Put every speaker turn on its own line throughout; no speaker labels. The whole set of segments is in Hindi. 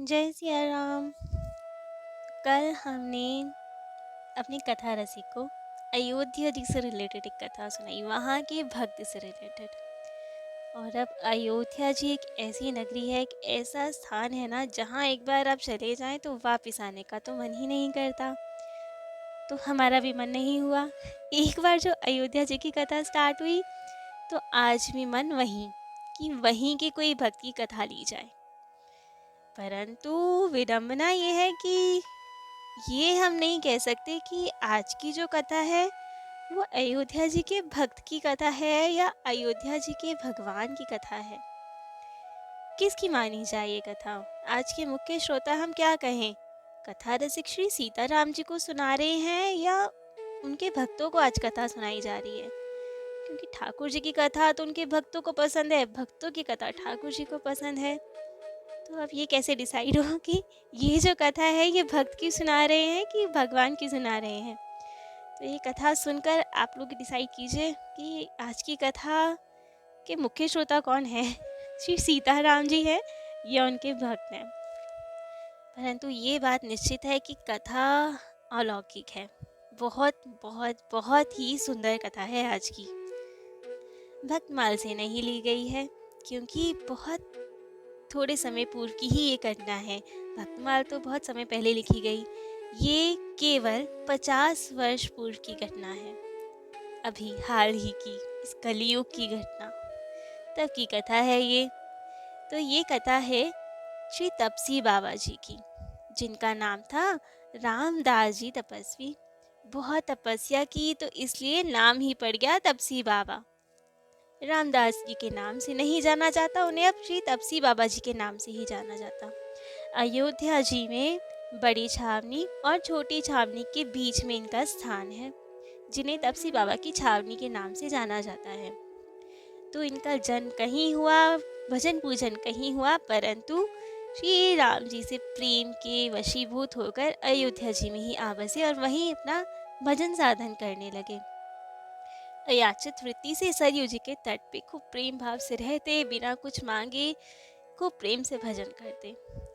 जय सिया राम। कल हमने अपनी कथा रसिक को अयोध्या जी से रिलेटेड एक कथा सुनाई, वहाँ के भक्त से रिलेटेड। और अब अयोध्या जी एक ऐसी नगरी है, एक ऐसा स्थान है ना, जहाँ एक बार आप चले जाएं तो वापस आने का तो मन ही नहीं करता। तो हमारा भी मन नहीं हुआ। एक बार जो अयोध्या जी की कथा स्टार्ट हुई तो आज भी मन वहीं की कोई भक्त की कथा ली जाए। परंतु विडंबना ये है कि ये हम नहीं कह सकते कि आज की जो कथा है वो अयोध्या जी के भक्त की कथा है या अयोध्या जी के भगवान की कथा है। किसकी मानी जाए ये कथा? आज के मुख्य श्रोता हम क्या कहें, कथा रसिक श्री सीताराम जी को सुना रहे हैं या उनके भक्तों को आज कथा सुनाई जा रही है? क्योंकि ठाकुर जी की कथा तो उनके भक्तों को पसंद है, भक्तों की कथा ठाकुर जी को पसंद है। तो अब ये कैसे डिसाइड हो कि ये जो कथा है ये भक्त की सुना रहे हैं कि भगवान की सुना रहे हैं? तो ये कथा सुनकर आप लोग डिसाइड कीजिए कि आज की कथा के मुख्य श्रोता कौन है, श्री सीताराम जी है या उनके भक्त हैं। परंतु ये बात निश्चित है कि कथा अलौकिक है। बहुत बहुत बहुत ही सुंदर कथा है आज की। भक्तमाल से नहीं ली गई है क्योंकि बहुत थोड़े समय पूर्व की ही ये घटना है। भक्तमाल तो बहुत समय पहले लिखी गई, ये केवल 50 वर्ष पूर्व की घटना है। अभी हाल ही की इस कलयुग की घटना, तब की कथा है ये। तो ये कथा है श्री तपसी बाबा जी की, जिनका नाम था रामदास जी तपस्वी। बहुत तपस्या की तो इसलिए नाम ही पड़ गया तपसी बाबा। रामदास जी के नाम से नहीं जाना जाता उन्हें, अब श्री तपसी बाबा जी के नाम से ही जाना जाता। अयोध्या जी में बड़ी छावनी और छोटी छावनी के बीच में इनका स्थान है, जिन्हें तपसी बाबा की छावनी के नाम से जाना जाता है। तो इनका जन्म कहीं हुआ, भजन पूजन कहीं हुआ, परंतु श्री राम जी से प्रेम के वशीभूत होकर अयोध्या जी में ही आ बसे और वहीं अपना भजन साधन करने लगे। अयाचित वृत्ति से सरयू जी के तट पे खूब प्रेम भाव से रहते, बिना कुछ मांगे खूब प्रेम से भजन करते।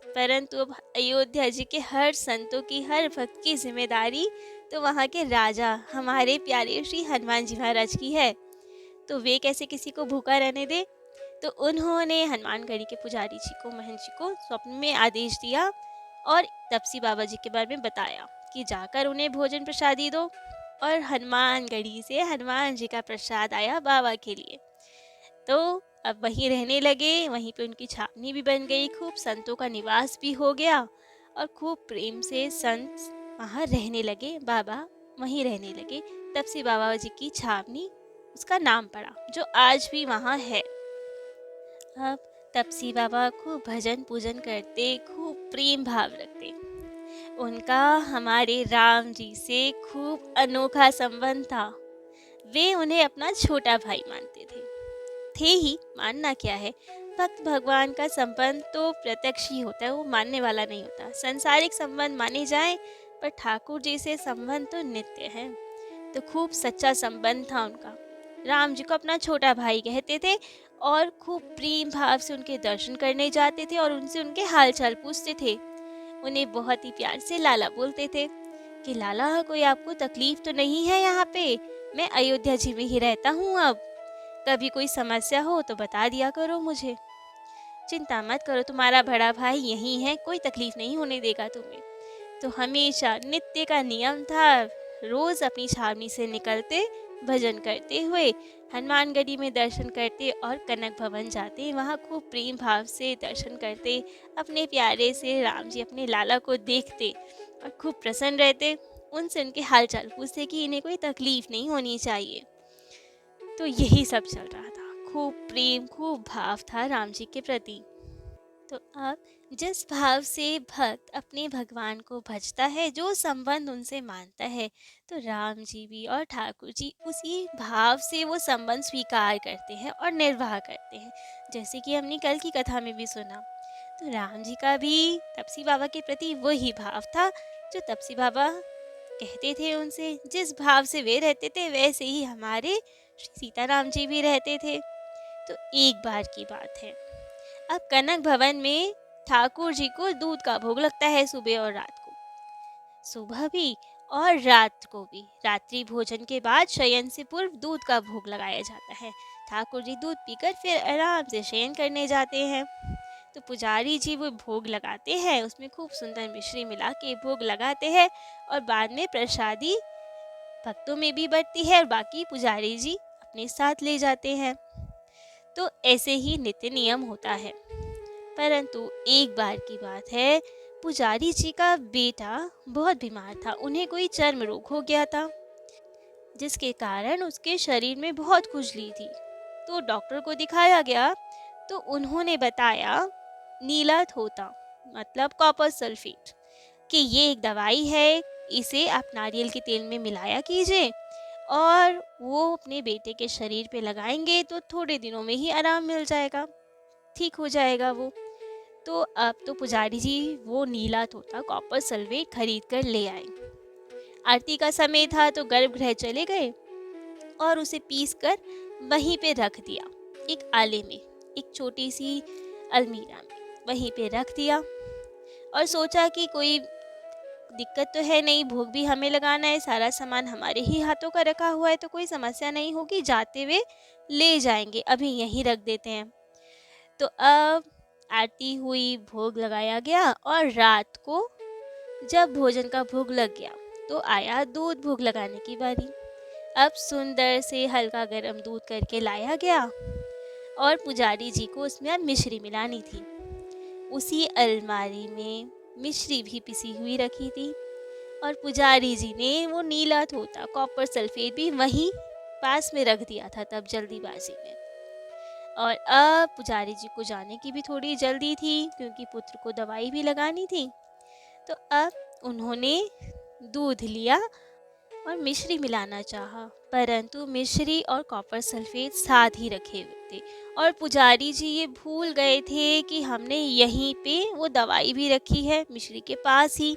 परंतु अब अयोध्या जी के हर संतों की, हर भक्त की जिम्मेदारी तो वहाँ के राजा हमारे प्यारे श्री हनुमान जी महाराज की है। तो वे कैसे किसी को भूखा रहने दे? तो उन्होंने हनुमानगढ़ी के पुजारी जी को, महंत जी को स्वप्न में आदेश दिया और तपसी बाबा जी के बारे में बताया कि जाकर उन्हें भोजन प्रसादी दो। और हनुमानगढ़ी से हनुमान जी का प्रसाद आया बाबा के लिए। तो अब वहीं रहने लगे, वहीं पे उनकी छावनी भी बन गई, खूब संतों का निवास भी हो गया और खूब प्रेम से संत वहाँ रहने लगे, बाबा वहीं रहने लगे। तपसी बाबा जी की छावनी उसका नाम पड़ा, जो आज भी वहाँ है। अब तपसी बाबा खूब भजन पूजन करते, खूब प्रेम भाव रखते। उनका हमारे राम जी से खूब अनोखा संबंध था। वे उन्हें अपना छोटा भाई मानते थे ही, मानना क्या है, भक्त भगवान का संबंध तो प्रत्यक्ष ही होता है, वो मानने वाला नहीं होता। संसारिक संबंध माने जाए पर ठाकुर जी से संबंध तो नित्य है। तो खूब सच्चा संबंध था उनका। राम जी को अपना छोटा भाई कहते थे और खूब प्रेम भाव से उनके दर्शन करने जाते थे और उनसे उनके हाल चाल पूछते थे। उन्हें बहुत ही प्यार से लाला बोलते थे कि लाला, कोई आपको तकलीफ तो नहीं है यहाँ पे? मैं अयोध्या जी में ही रहता हूँ, अब कभी कोई समस्या हो तो बता दिया करो मुझे। चिंता मत करो, तुम्हारा बड़ा भाई यहीं है, कोई तकलीफ नहीं होने देगा तुम्हें। तो हमेशा नित्य का नियम था, रोज अपनी छावनी से निकलते, भजन करते हुए हनुमानगढ़ी में दर्शन करते और कनक भवन जाते, वहाँ खूब प्रेम भाव से दर्शन करते, अपने प्यारे से राम जी अपने लाला को देखते और खूब प्रसन्न रहते। उनसे उनके हाल चाल पूछते कि इन्हें कोई तकलीफ नहीं होनी चाहिए। तो यही सब चल रहा था, खूब प्रेम, खूब भाव था राम जी के प्रति। तो अब जिस भाव से भक्त अपने भगवान को भजता है, जो संबंध उनसे मानता है, तो राम जी भी और ठाकुर जी उसी भाव से वो संबंध स्वीकार करते हैं और निर्वाह करते हैं। जैसे कि हमने कल की कथा में भी सुना, तो राम जी का भी तपसी बाबा के प्रति वही भाव था जो तपसी बाबा कहते थे उनसे। जिस भाव से वे रहते थे वैसे ही हमारे श्री सीताराम जी भी रहते थे। तो एक बार की बात है, अब कनक भवन में ठाकुर जी को दूध का भोग लगता है सुबह और रात को, सुबह भी और रात को भी। रात्रि भोजन के बाद शयन से पूर्व दूध का भोग लगाया जाता है। ठाकुर जी दूध पीकर फिर आराम से शयन करने जाते हैं। तो पुजारी जी वो भोग लगाते हैं, उसमें खूब सुंदर मिश्री मिला के भोग लगाते हैं और बाद में प्रसादी भक्तों में भी बंटती है और बाकी पुजारी जी अपने साथ ले जाते हैं। तो ऐसे ही नित्य नियम होता है। परंतु एक बार की बात है, पुजारी जी का बेटा बहुत बीमार था। उन्हें कोई चर्म रोग हो गया था, जिसके कारण उसके शरीर में बहुत खुजली थी। तो डॉक्टर को दिखाया गया तो उन्होंने बताया नीला थोता, मतलब कॉपर सल्फेट, कि ये एक दवाई है, इसे आप नारियल के तेल में मिलाया कीजिए और वो अपने बेटे के शरीर पे लगाएंगे तो थोड़े दिनों में ही आराम मिल जाएगा, ठीक हो जाएगा वो। तो अब तो पुजारी जी वो नीला तोता कॉपर सल्फेट खरीद कर ले आए। आरती का समय था तो गर्भगृह चले गए और उसे पीस कर वहीं पे रख दिया, एक आले में, एक छोटी सी अलमीरा में वहीं पे रख दिया और सोचा कि कोई दिक्कत तो है नहीं, भोग भी हमें लगाना है, सारा सामान हमारे ही हाथों का रखा हुआ है तो कोई समस्या नहीं होगी, जाते हुए ले जाएंगे, अभी यहीं रख देते हैं। तो अब आरती हुई, भोग लगाया गया और रात को जब भोजन का भोग लग गया तो आया दूध भोग लगाने की बारी। अब सुंदर से हल्का गर्म दूध करके लाया गया और पुजारी जी को उसमें अब मिश्री मिलानी थी। उसी अलमारी में मिश्री भी पिसी हुई रखी थी और पुजारी जी ने वो नीला तोता कॉपर सल्फेट भी वहीं पास में रख दिया था तब जल्दीबाजी में। और अब पुजारी जी को जाने की भी थोड़ी जल्दी थी क्योंकि पुत्र को दवाई भी लगानी थी। तो अब उन्होंने दूध लिया और मिश्री मिलाना चाहा, परंतु मिश्री और कॉपर सल्फेट साथ ही रखे हुए थे और पुजारी जी ये भूल गए थे कि हमने यहीं पे वो दवाई भी रखी है मिश्री के पास ही,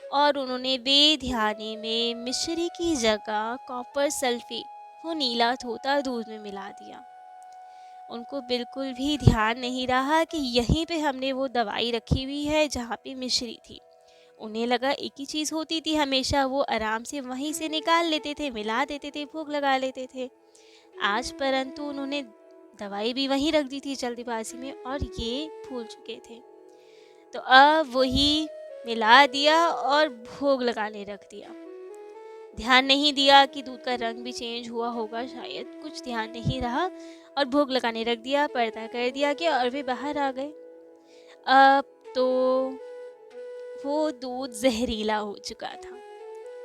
और उन्होंने बेध्यानी में मिश्री की जगह कॉपर सल्फेट वो नीला धोता दूध में मिला दिया। उनको बिल्कुल भी ध्यान नहीं रहा कि यहीं पे हमने वो दवाई रखी हुई है जहाँ पे मिश्री थी। उन्हें लगा एक ही चीज़ होती थी हमेशा, वो आराम से वहीं से निकाल लेते थे, मिला देते थे, भोग लगा लेते थे। आज परंतु उन्होंने दवाई भी वहीं रख दी थी जल्दीबाजी में और ये भूल चुके थे। तो अब वही मिला दिया और भोग लगाने रख दिया। ध्यान नहीं दिया कि दूध का रंग भी चेंज हुआ होगा, शायद कुछ ध्यान नहीं रहा और भोग लगाने रख दिया, पर्दा कर दिया कि और वे बाहर आ गए। अब तो वो दूध जहरीला हो चुका था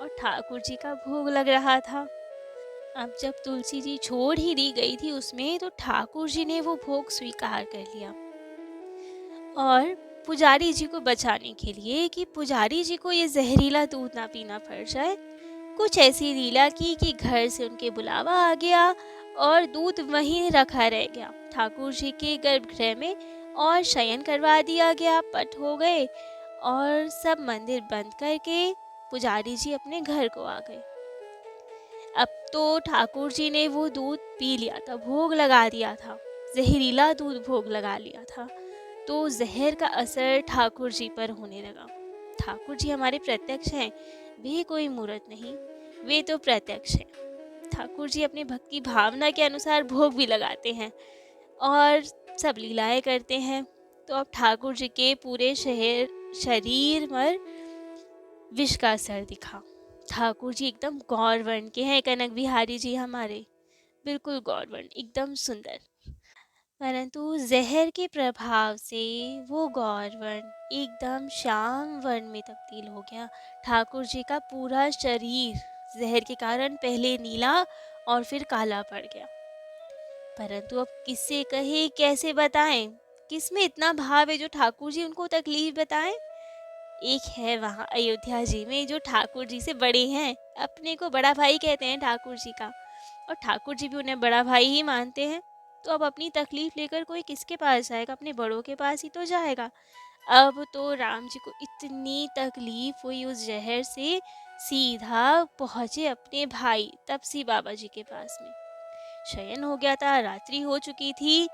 और ठाकुर जी का भोग लग रहा था। अब जब तुलसी जी छोड़ ही दी गई थी उसमें तो ठाकुर जी ने वो भोग स्वीकार कर लिया और पुजारी जी को बचाने के लिए कि पुजारी जी को ये जहरीला दूध ना पीना पड़ जाए, कुछ ऐसी लीला की कि घर से उनके बुलावा आ गया और दूध वहीं रखा रह गया ठाकुर जी के गर्भगृह में और शयन करवा दिया गया, पट हो गए और सब मंदिर बंद करके पुजारी जी अपने घर को आ गए। अब तो ठाकुर जी ने वो दूध पी लिया था, भोग लगा दिया था, जहरीला दूध भोग लगा लिया था, तो जहर का असर ठाकुर जी पर होने लगा। ठाकुर जी हमारे प्रत्यक्ष हैं, वे कोई मूर्त नहीं, वे तो प्रत्यक्ष हैं। ठाकुर जी अपने भक्ति भावना के अनुसार भोग भी लगाते हैं और सब लीलाएं करते हैं। तो अब ठाकुर जी के पूरे शरीर पर विष का असर दिखा। ठाकुर जी एकदम गौर वर्ण के हैं, कनक बिहारी जी हमारे बिल्कुल गौर वर्ण, एकदम सुंदर। परंतु जहर के प्रभाव से वो गौर वर्ण एकदम श्याम वर्ण में तब्दील हो गया। ठाकुर जी का पूरा शरीर जहर के कारण पहले नीला और फिर काला पड़ गया। परंतु अब किससे कहे, कैसे बताएं, किस में इतना भाव है जो ठाकुर जी उनको तकलीफ बताएं। एक है वहाँ अयोध्या जी में जो ठाकुर जी से बड़े हैं, अपने को बड़ा भाई कहते हैं ठाकुर जी का, और ठाकुर जी भी उन्हें बड़ा भाई ही मानते हैं। तो अब अपनी तकलीफ लेकर कोई किसके पास जाएगा, अपने बड़ों के पास ही तो जाएगा। अब तो राम जी को इतनी तकलीफ हुई उस जहर से, सीधा पहुँचे अपने भाई तपसी बाबा जी के पास में। शयन हो गया था, रात्रि हो चुकी थी।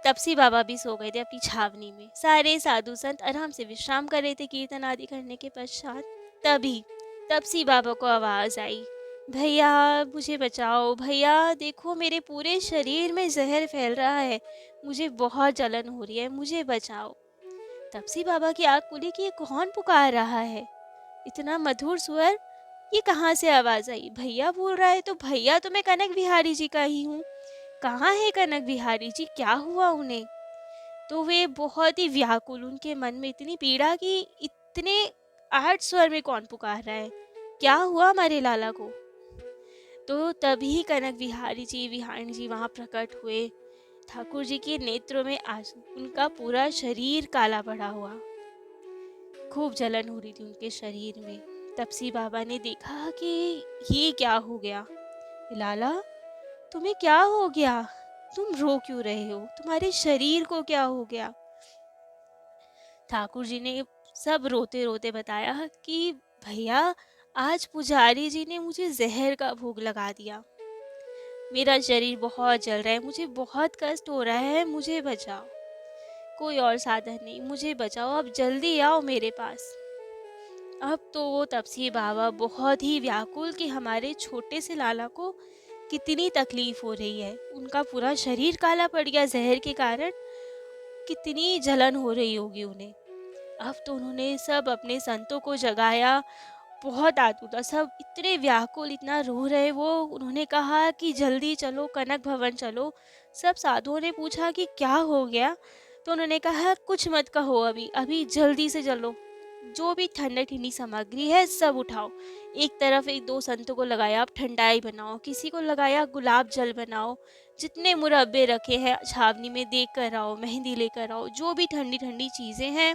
तपसी बाबा भी सो गए थे अपनी छावनी में। सारे साधु संत आराम से विश्राम कर रहे थे कीर्तन आदि करने के पश्चात। तभी तपसी बाबा को आवाज़ आई, भैया मुझे बचाओ, भैया देखो मेरे पूरे शरीर में जहर फैल रहा है, मुझे बहुत जलन हो रही है, मुझे बचाओ। तपसी बाबा की आँख खुली कि ये कौन पुकार रहा है, इतना मधुर स्वर, ये कहाँ से आवाज़ आई? भैया बोल रहा है तो भैया तो मैं कनक बिहारी जी का ही हूँ। कहाँ है कनक बिहारी जी, क्या हुआ उन्हें? तो वे बहुत ही व्याकुल, उनके मन में इतनी पीड़ा कि इतने आठ स्वर में कौन पुकार रहा है, क्या हुआ हमारे लाला को? तो तभी कनक बिहारी जी वहाँ प्रकट हुए। ठाकुर जी के नेत्रों में आंसू, उनका पूरा शरीर काला पड़ा हुआ, खूब जलन हो रही थी उनके शरीर में। तपसी बाबा ने देखा कि ये क्या हो गया। लाला तुम्हें क्या हो गया, तुम रो क्यों रहे हो, तुम्हारे शरीर को क्या हो गया? ठाकुर जी ने सब रोते रोते बताया कि भैया आज पुजारी जी ने मुझे जहर का भोग लगा दिया, मेरा शरीर बहुत जल रहा है, मुझे बहुत कष्ट हो रहा है, मुझे बचाओ, कोई और साधन नहीं, मुझे बचाओ, अब जल्दी आओ मेरे पास। अब तो वो तपसी बाबा बहुत ही व्याकुल कि हमारे छोटे से लाला को कितनी तकलीफ हो रही है, उनका पूरा शरीर काला पड़ गया जहर के कारण, कितनी जलन हो रही होगी उन्हें। अब तो उन्होंने सब अपने संतों को जगाया, बहुत आतुर, सब इतने व्याकुल, इतना रो रहे वो। उन्होंने कहा कि जल्दी चलो, कनक भवन चलो। सब साधुओं ने पूछा कि क्या हो गया, तो उन्होंने कहा कुछ मत कहो, अभी अभी जल्दी से चलो, जो भी ठंडी ठंडी सामग्री है सब उठाओ। एक तरफ एक दो संतों को लगाया आप ठंडाई बनाओ, किसी को लगाया गुलाब जल बनाओ, जितने मुरब्बे रखे हैं छावनी में देख कर आओ, मेहंदी लेकर आओ, जो भी ठंडी ठंडी चीज़ें हैं,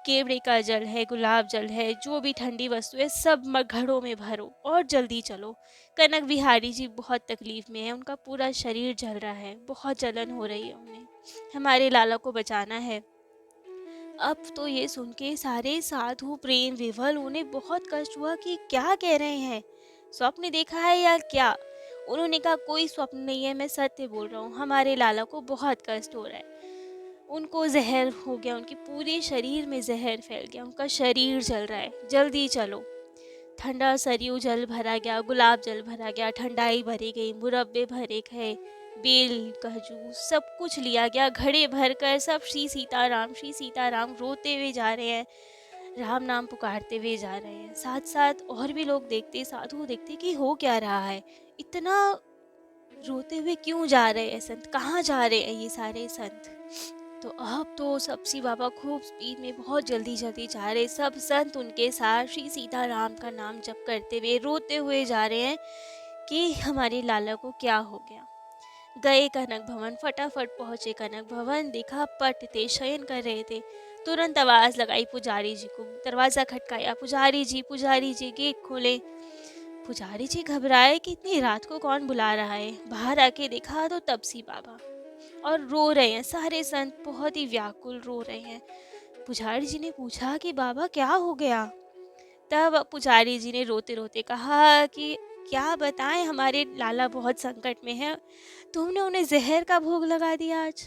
केवड़े का जल है, गुलाब जल है, जो भी ठंडी वस्तु है सब घड़ों में भरो और जल्दी चलो। कनक बिहारी जी बहुत तकलीफ में है, उनका पूरा शरीर जल रहा है, बहुत जलन हो रही है उन्हें, हमारे लाला को बचाना है। अब तो ये सुन के सारे साधु प्रेम विवल, उन्हें बहुत कष्ट हुआ कि क्या कह रहे हैं, स्वप्न देखा है या क्या? उन्होंने कहा कोई स्वप्न नहीं है, मैं सत्य बोल रहा हूँ, हमारे लाला को बहुत कष्ट हो रहा है, उनको जहर हो गया, उनके पूरे शरीर में जहर फैल गया, उनका शरीर जल रहा है, जल्दी चलो। ठंडा सरयू जल भरा गया, गुलाब जल भरा गया, ठंडाई भरी गई, मुरब्बे भरे गए, बेल का जूस सब कुछ लिया गया, घड़े भर कर सब श्री सीताराम रोते हुए जा रहे हैं, राम नाम पुकारते हुए जा रहे हैं। साथ साथ और भी लोग देखते, साधु देखते कि हो क्या रहा है, इतना रोते हुए क्यों जा रहे हैं संत, कहाँ जा रहे हैं ये सारे संत? तो अब तो तपसी बाबा खूब स्पीड में बहुत जल्दी जल्दी जा रहे, सब संत उनके साथ श्री सीताराम का नाम जप करते हुए रोते हुए जा रहे हैं कि हमारे लाला को क्या हो गया। गए कनक भवन, फटाफट पहुंचे कनक भवन, देखा पट थे, शयन कर रहे थे। तुरंत आवाज लगाई पुजारी जी को, दरवाजा खटकाया, पुजारी जी गेट खोले। पुजारी जी घबराए कि इतनी रात को कौन बुला रहा है। बाहर आके देखा तो तपसी बाबा, और रो रहे हैं, सारे संत बहुत ही व्याकुल रो रहे हैं। पुजारी जी ने पूछा कि बाबा क्या हो गया? तब पुजारी जी ने रोते रोते कहा कि क्या बताएं, हमारे लाला बहुत संकट में है, तुमने उन्हें जहर का भोग लगा दिया आज।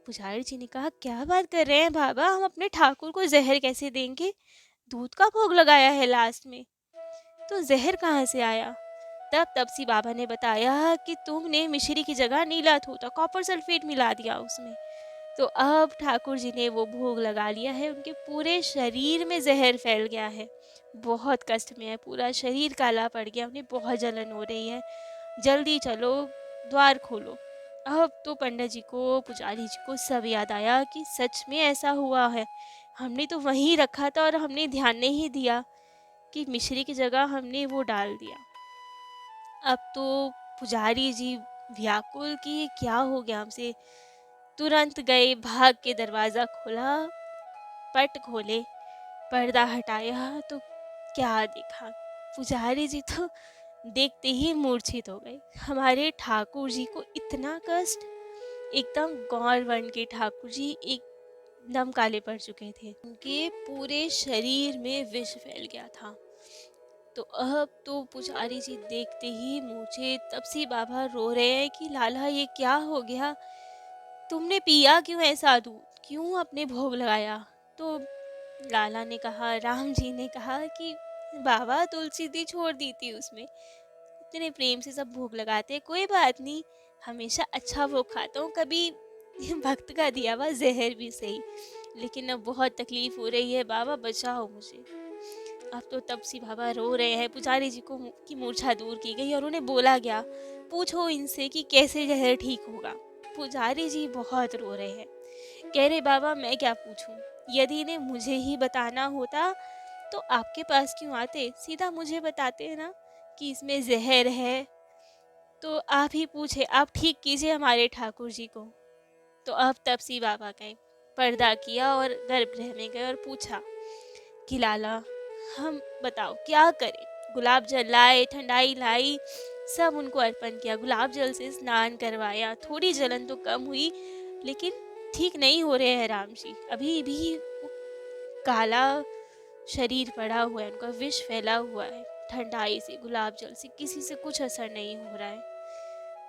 पुजारी जी ने कहा क्या बात कर रहे हैं बाबा, हम अपने ठाकुर को जहर कैसे देंगे, दूध का भोग लगाया है लास्ट में, तो जहर कहाँ से आया? तब तपसी बाबा ने बताया कि तुमने मिश्री की जगह नीला थोथा, कॉपर सल्फेट मिला दिया उसमें, तो अब ठाकुर जी ने वो भोग लगा लिया है, उनके पूरे शरीर में जहर फैल गया है, बहुत कष्ट में है, पूरा शरीर काला पड़ गया, उन्हें बहुत जलन हो रही है, जल्दी चलो द्वार खोलो। अब तो पंडित जी को, पुजारी जी को सब याद आया कि सच में ऐसा हुआ है, हमने तो वहीं रखा था और हमने ध्यान नहीं दिया कि मिश्री की जगह हमने वो डाल दिया। अब तो पुजारी जी व्याकुल कि ये क्या हो गया हमसे, तुरंत गए, भाग के दरवाज़ा खोला, पट खोले, पर्दा हटाया तो क्या देखा, पुजारी जी तो देखते ही मूर्छित हो गए। हमारे ठाकुर जी को इतना कष्ट, एकदम गौर वर्ण के ठाकुर जी एकदम काले पड़ चुके थे, उनके पूरे शरीर में विष फैल गया था। तो अब तो पुजारी जी देखते ही मूर्छित, तपसी बाबा रो रहे हैं कि लाला ये क्या हो गया, तुमने पिया क्यों ऐसा दूध, क्यों अपने भोग लगाया? तो लाला ने कहा, राम जी ने कहा कि बाबा तुलसी थी, छोड़ दी थी उसमें, इतने प्रेम से सब भोग लगाते हैं, कोई बात नहीं, हमेशा अच्छा भोग खाता हूँ, कभी भक्त का दिया हुआ जहर भी सही, लेकिन अब बहुत तकलीफ हो रही है बाबा, बचाओ मुझे। अब तो तब से बाबा रो रहे हैं। पुजारी जी को की मूर्छा दूर की गई और उन्हें बोला गया, पूछो इनसे कि कैसे जहर ठीक होगा। पुजारी जी बहुत रो रहे हैं, कह रहे बाबा मैं क्या पूछूं, यदि इन्हें मुझे ही बताना होता तो आपके पास क्यों आते, सीधा मुझे बताते हैं ना कि इसमें जहर है, तो आप ही पूछे, आप ठीक कीजिए हमारे ठाकुर जी को। तो अब तपसी बाबा गए, पर्दा किया और गर्भगृह में गए और पूछा कि लाला हम बताओ क्या करें। गुलाब जल लाए, ठंडाई लाई, सब उनको अर्पण किया, गुलाब जल से स्नान करवाया, थोड़ी जलन तो कम हुई, लेकिन ठीक नहीं हो रहे हैं राम जी, अभी भी काला शरीर पड़ा हुआ है, उनका विष फैला हुआ है, ठंडाई से गुलाब जल से किसी से कुछ असर नहीं हो रहा है।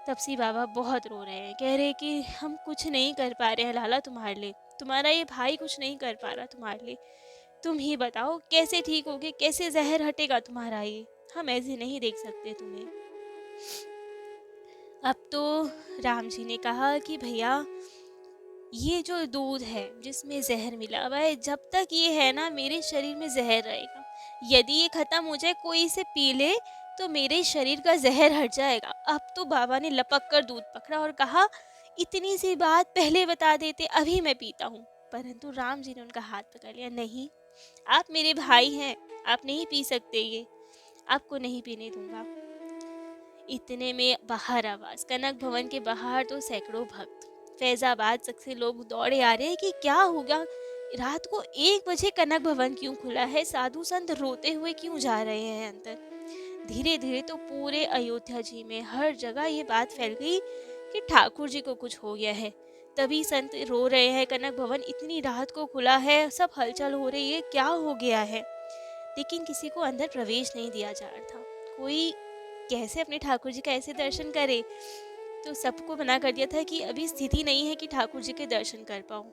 तपसी बाबा बहुत रो रहे हैं, कह रहे कि हम कुछ नहीं कर पा रहे हैं लाला तुम्हारे लिए, तुम्हारा ये भाई कुछ नहीं कर पा रहा तुम्हारे लिए, तुम ही बताओ कैसे ठीक होगे, कैसे जहर हटेगा तुम्हारा ये, हम ऐसे नहीं देख सकते तुम्हें। अब तो राम जी ने कहा कि भैया ये जो दूध है जिसमें जहर मिला हुआ है, जब तक ये है ना मेरे शरीर में जहर रहेगा, यदि ये खत्म हो जाए, कोई इसे पी ले तो मेरे शरीर का जहर हट जाएगा। अब तो बाबा ने लपक कर दूध पकड़ा और कहा, इतनी सी बात पहले बता देते, अभी मैं पीता हूँ। परंतु राम जी ने उनका हाथ पकड़ लिया, नहीं, आप मेरे भाई हैं, आप नहीं पी सकते, ये आपको नहीं पीने दूंगा। इतने में बाहर आवाज, कनक भवन के बाहर तो सैकड़ों भक्त फैजाबाद तक से लोग दौड़े आ रहे हैं कि क्या हो गया, रात को 1 बजे कनक भवन क्यों खुला है, साधु संत रोते हुए क्यों जा रहे हैं अंदर। धीरे धीरे तो पूरे अयोध्या जी में हर जगह ये बात फैल गई कि ठाकुर जी को कुछ हो गया है। तभी संत रो रहे हैं, कनक भवन इतनी रात को खुला है, सब हलचल हो रही है, क्या हो गया है। लेकिन किसी को अंदर प्रवेश नहीं दिया जा रहा था, कोई कैसे अपने ठाकुर जी का ऐसे दर्शन करे। तो सबको मना कर दिया था कि अभी स्थिति नहीं है कि ठाकुर जी के दर्शन कर पाऊँ।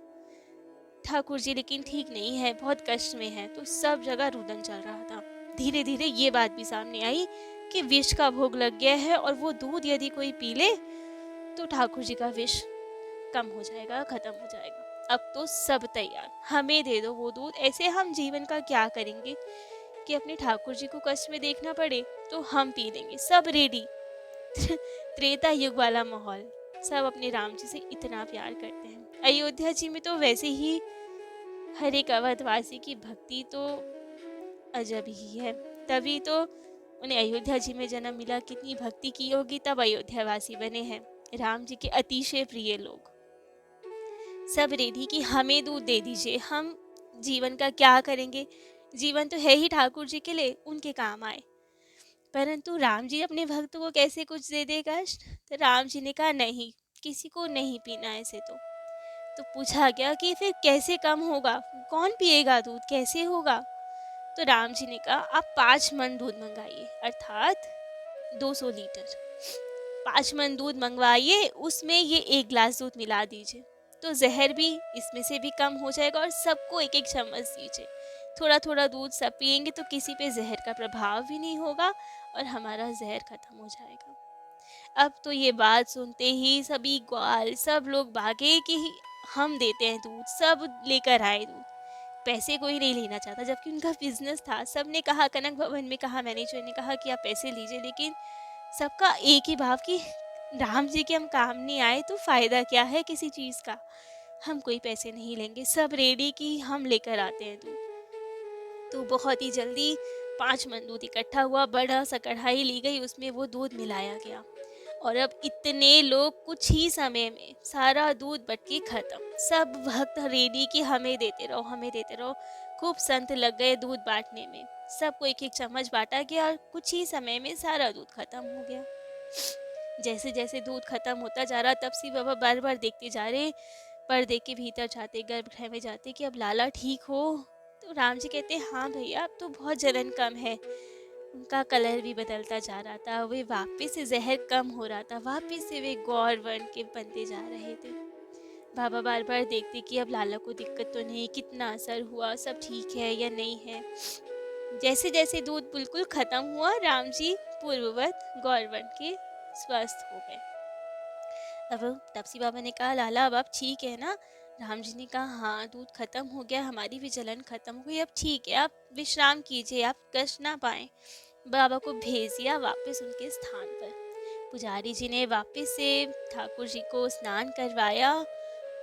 ठाकुर जी लेकिन ठीक नहीं है, बहुत कष्ट में है, तो सब जगह रुदन चल रहा था। धीरे धीरे ये बात भी सामने आई कि विष का भोग लग गया है और वो दूध यदि कोई पी ले तो ठाकुर जी का विष कम हो जाएगा, खत्म हो जाएगा। अब तो सब तैयार, हमें दे दो वो दूध, ऐसे हम जीवन का क्या करेंगे कि अपने ठाकुर जी को कष्ट में देखना पड़े, तो हम पी लेंगे, सब रेडी। त्रेता युग वाला माहौल, सब अपने राम जी से इतना प्यार करते हैं। अयोध्या जी में तो वैसे ही हर एक अवधवासी की भक्ति तो अजब ही है, तभी तो उन्हें अयोध्या जी में जन्म मिला, कितनी भक्ति की होगी तब अयोध्या वासी बने हैं। राम जी के अतिशय प्रिय लोग सब रेडी कि हमें दूध दे दीजिए, हम जीवन का क्या करेंगे, जीवन तो है ही ठाकुर जी के लिए, उनके काम आए। परंतु राम जी अपने भक्त को कैसे कुछ दे दे कष्ट, तो राम जी ने कहा नहीं, किसी को नहीं पीना ऐसे। तो पूछा गया कि फिर कैसे कम होगा, कौन पिएगा दूध, कैसे होगा। तो राम जी ने कहा आप 5 मन दूध मंगाइए, अर्थात 200 लीटर, 5 मन दूध मंगवाइए, उसमें ये 1 गिलास दूध मिला दीजिए, तो जहर भी इसमें से भी कम हो जाएगा और सबको 1-1 चम्मच दीजिए। थोड़ा थोड़ा दूध सब पिएंगे तो किसी पे जहर का प्रभाव भी नहीं होगा और हमारा जहर खत्म हो जाएगा। अब तो ये बात सुनते ही सभी ग्वाल सब लोग भागे कि हम देते हैं दूध, सब लेकर आए दूध। पैसे कोई नहीं लेना चाहता, जबकि उनका बिजनेस था। सब ने कहा, कनक भवन में कहा, मैनेजर ने कहा कि आप पैसे लीजिए, लेकिन सबका एक ही भाव कि राम जी के हम काम नहीं आए तो फायदा क्या है किसी चीज़ का, हम कोई पैसे नहीं लेंगे। सब रेडी कि हम लेकर आते हैं दूध। तो बहुत ही जल्दी 5 मन दूध इकट्ठा हुआ, बड़ा सा कढ़ाई ली गई, उसमें वो दूध मिलाया गया और अब इतने लोग कुछ ही समय में सारा दूध बट के खत्म। सब भक्त रेडी कि हमें देते रहो, हमें देते रहो। खूब संत लग गए दूध बांटने में, सबको 1-1 चम्मच बांटा गया और कुछ ही समय में सारा दूध खत्म हो गया। जैसे जैसे दूध खत्म होता जा रहा, तब सी बाबा बार बार देखते जा रहे, पर्दे के भीतर जाते, गर्भगृह में जाते कि अब लाला ठीक हो। तो राम जी कहते, हाँ भैया अब तो बहुत जलन कम है। उनका कलर भी बदलता जा रहा था, वे वापस से जहर कम हो रहा था, वापस से वे गौर वर्ण के बनते जा रहे थे। बाबा बार बार देखते कि अब लाला को दिक्कत तो नहीं, कितना असर हुआ, सब ठीक है या नहीं है। जैसे जैसे दूध बिल्कुल खत्म हुआ, राम जी पूर्ववत गौर बन के स्वस्थ हो गए। अब तापसी बाबा ने कहा, लाला अब आप ठीक है ना? राम जी ने कहा, हाँ दूध खत्म हो गया, हमारी भी जलन खत्म हो गई, अब ठीक है, आप विश्राम कीजिए, आप कष्ट ना पाएं। बाबा को भेज दिया वापस उनके स्थान पर। पुजारी जी ने वापस से ठाकुर जी को स्नान करवाया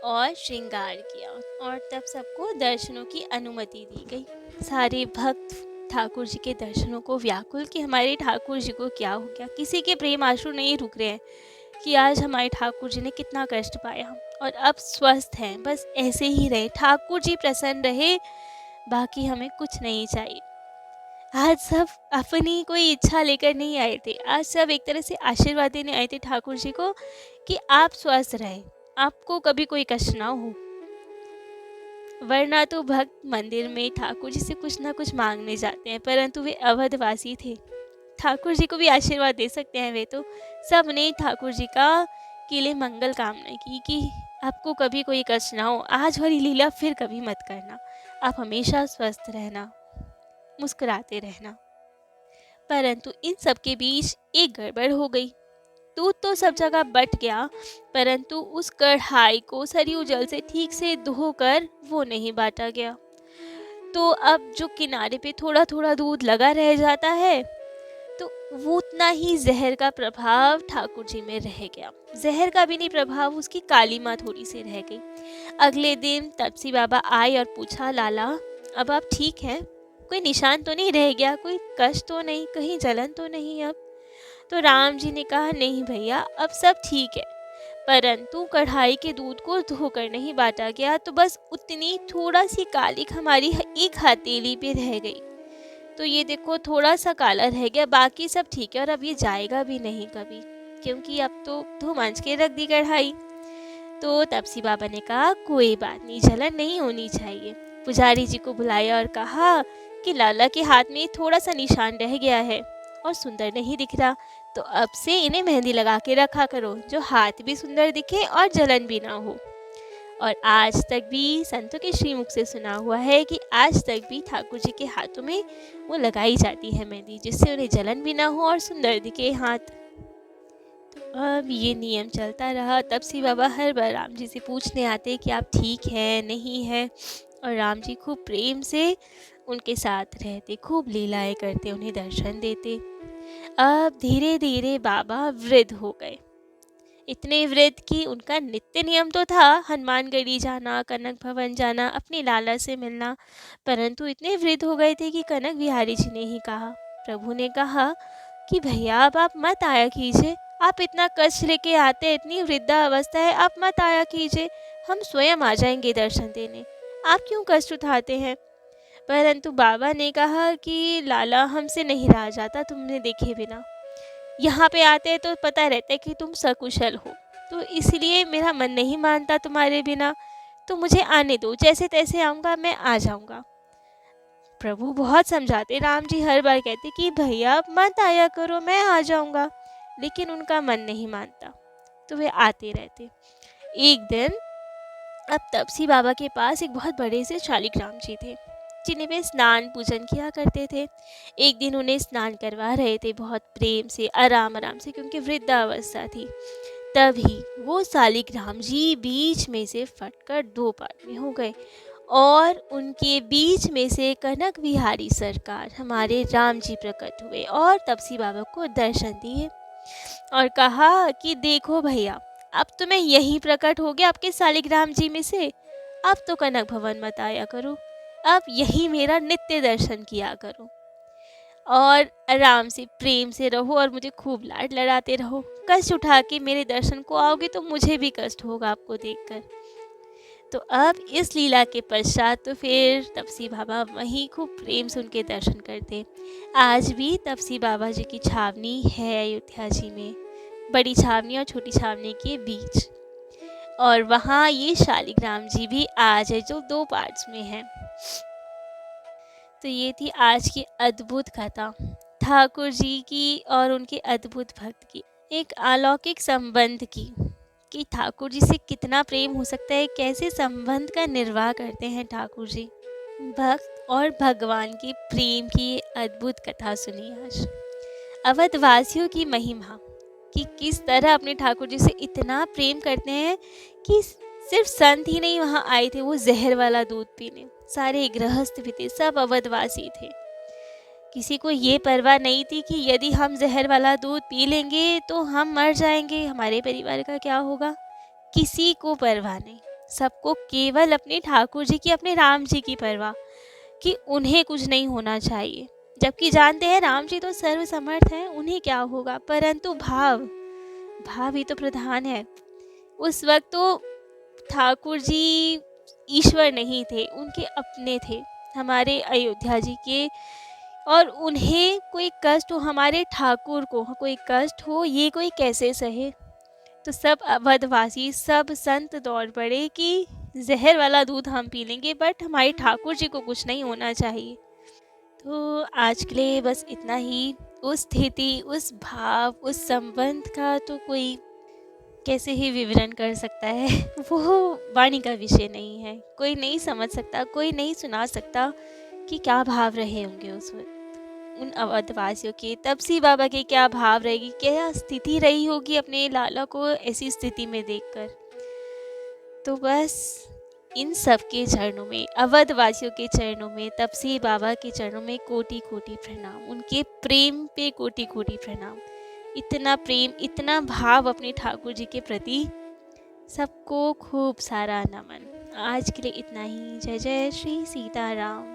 और श्रृंगार किया, और तब सबको दर्शनों की अनुमति दी गई। सारे भक्त ठाकुर जी के दर्शनों को व्याकुल कि हमारे ठाकुर जी को क्या हो गया। किसी के प्रेम आंसू नहीं रुक रहे हैं कि आज हमारे ठाकुर जी ने कितना कष्ट पाया और अब स्वस्थ हैं, बस ऐसे ही रहे, ठाकुर जी प्रसन्न रहे, बाकी हमें कुछ नहीं चाहिए। आज सब अपनी कोई इच्छा लेकर नहीं आए थे, आज सब एक तरह से आशीर्वाद देने आए थे ठाकुर जी को कि आप स्वस्थ रहें, आपको कभी कोई कष्ट ना हो। वरना तो भक्त मंदिर में ठाकुर जी से कुछ ना कुछ मांगने जाते हैं, परंतु वे अवधवासी थे, ठाकुर जी को भी आशीर्वाद दे सकते हैं। वे तो सब ने ठाकुर जी का के लिए मंगल कामना की कि आपको कभी कोई कष्ट ना हो, आज वाली लीला फिर कभी मत करना, आप हमेशा स्वस्थ रहना, मुस्कुराते रहना। परंतु इन सब के बीच एक गड़बड़ हो गई। दूध तो सब जगह बट गया, परंतु उस कढ़ाई को सरयू जल से ठीक से धोकर वो नहीं बांटा गया। तो अब जो किनारे पे थोड़ा थोड़ा दूध लगा रह जाता है, तो वो उतना ही जहर का प्रभाव ठाकुर जी में रह गया। जहर का भी नहीं प्रभाव, उसकी काली माँ थोड़ी सी रह गई। अगले दिन तापसी बाबा आए और पूछा, लाला अब आप ठीक हैं? कोई निशान तो नहीं रह गया, कोई कष्ट तो नहीं, कहीं जलन तो नहीं अब? तो राम जी ने कहा, नहीं भैया अब सब ठीक है, परंतु कढ़ाई के दूध को धोकर नहीं बांटा गया, तो बस उतनी थोड़ा सी कालिक हमारी एक हथेली पे रह गई। तो ये देखो थोड़ा सा काला रह गया, बाकी सब ठीक है, और अब ये जाएगा भी नहीं कभी, क्योंकि अब तो धो मांज के रख दी कढ़ाई। तो तापसी बाबा ने कहा, कोई बात नहीं, जलन नहीं होनी चाहिए। पुजारी जी को बुलाया और कहा कि लाला के हाथ में थोड़ा सा निशान रह गया है और सुंदर नहीं दिख रहा, तो अब से इन्हें मेहंदी लगा के रखा करो, जो हाथ भी सुंदर दिखे और जलन भी ना हो। और आज तक भी संतों के श्रीमुख से सुना हुआ है कि आज तक भी ठाकुर जी के हाथों में वो लगाई जाती है मेहंदी, जिससे उन्हें जलन भी ना हो और सुंदर दिखे हाथ। तो अब ये नियम चलता रहा। तब से बाबा हर बार राम जी से पूछने आते कि आप ठीक हैं नहीं हैं, और राम जी खूब प्रेम से उनके साथ रहते, खूब लीलाएं करते, उन्हें दर्शन देते। अब धीरे धीरे बाबा वृद्ध हो गए, इतने वृद्ध कि उनका नित्य नियम तो था हनुमानगढ़ी जाना, कनक भवन जाना, अपनी लाला से मिलना, परंतु इतने वृद्ध हो गए थे कि कनक बिहारी जी ने ही कहा, प्रभु ने कहा कि भैया अब आप मत आया कीजिए, आप इतना कष्ट लेके आते, इतनी वृद्धा अवस्था है, आप मत आया कीजिए, हम स्वयं आ जाएंगे दर्शन देने, आप क्यों कष्ट उठाते हैं? परंतु बाबा ने कहा कि लाला हमसे नहीं रहा जाता तुमने देखे बिना, यहाँ पे आते हैं तो पता रहता है कि तुम सकुशल हो, तो इसलिए मेरा मन नहीं मानता तुम्हारे बिना, तो मुझे आने दो, जैसे तैसे आऊँगा मैं आ जाऊँगा। प्रभु बहुत समझाते, राम जी हर बार कहते कि भैया मत आया करो, मैं आ जाऊँगा, लेकिन उनका मन नहीं मानता, तो वे आते रहते। एक दिन अब तपसी बाबा के पास एक बहुत बड़े से शालिग्राम जी थे, जिन्हें वे स्नान पूजन किया करते थे। एक दिन उन्हें स्नान करवा रहे थे बहुत प्रेम से, आराम आराम से, क्योंकि वृद्धावस्था थी। तभी वो शालिग्राम जी बीच में से फटकर दो पार्ट में हो गए, और उनके बीच में से कनक बिहारी सरकार हमारे राम जी प्रकट हुए और तपसी बाबा को दर्शन दिए और कहा कि देखो भैया, अब तो मैं यहीं प्रकट हो गया आपके शालिग्राम जी में से, अब तो कनक भवन मत आया करो, अब यही मेरा नित्य दर्शन किया करो और आराम से प्रेम से रहो और मुझे खूब लाड लड़ाते रहो। कष्ट उठा के मेरे दर्शन को आओगे तो मुझे भी कष्ट होगा आपको देखकर। तो अब इस लीला के पश्चात तो फिर तपसी बाबा वहीं खूब प्रेम से उनके दर्शन करते। आज भी तपसी बाबा जी की छावनी है अयोध्या जी में, बड़ी छावनी और छोटी छावनी के बीच, और वहाँ ये शालिग्राम जी भी आज है जो दो पार्ट्स में है। तो ये थी आज की अद्भुत कथा ठाकुर जी की और उनके अद्भुत भक्त की, एक अलौकिक संबंध की, कि ठाकुर जी से कितना प्रेम हो सकता है, कैसे संबंध का निर्वाह करते हैं ठाकुर जी। भक्त और भगवान के प्रेम की ये अद्भुत कथा सुनिए आज। अवधवासियों की महिमा कि किस तरह अपने ठाकुर जी से इतना प्रेम करते हैं कि सिर्फ संत ही नहीं वहाँ आए थे वो जहर वाला दूध पीने, सारे गृहस्थ भी थे, सब अवधवासी थे। किसी को ये परवाह नहीं थी कि यदि हम जहर वाला दूध पी लेंगे तो हम मर जाएंगे, हमारे परिवार का क्या होगा, किसी को परवाह नहीं। सबको केवल अपने ठाकुर जी की, अपने राम जी की परवाह कि उन्हें कुछ नहीं होना चाहिए, जबकि जानते हैं राम जी तो सर्व समर्थ हैं, उन्हें क्या होगा, परंतु भाव भाव ही तो प्रधान है। उस वक्त तो ठाकुर जी ईश्वर नहीं थे, उनके अपने थे, हमारे अयोध्या जी के, और उन्हें कोई कष्ट हो, हमारे ठाकुर को कोई कष्ट हो, ये कोई कैसे सहे। तो सब अवधवासी, सब संत दौड़ पड़े कि जहर वाला दूध हम पी लेंगे, बट हमारे ठाकुर जी को कुछ नहीं होना चाहिए। तो आज के लिए बस इतना ही। उस स्थिति, उस भाव, उस संबंध का तो कोई कैसे ही विवरण कर सकता है वो वाणी का विषय नहीं है, कोई नहीं समझ सकता, कोई नहीं सुना सकता कि क्या भाव रहे होंगे उस वक्त उन अवधवासियों के, तपसी बाबा के क्या भाव रहेगी, क्या स्थिति रही होगी अपने लाला को ऐसी स्थिति में देखकर। तो बस इन सब के चरणों में, अवधवासियों के चरणों में, तपसी बाबा के चरणों में कोटि कोटि प्रणाम, उनके प्रेम पे कोटि कोटि प्रणाम। इतना प्रेम, इतना भाव अपने ठाकुर जी के प्रति, सबको खूब सारा नमन। आज के लिए इतना ही। जय जय श्री सीताराम।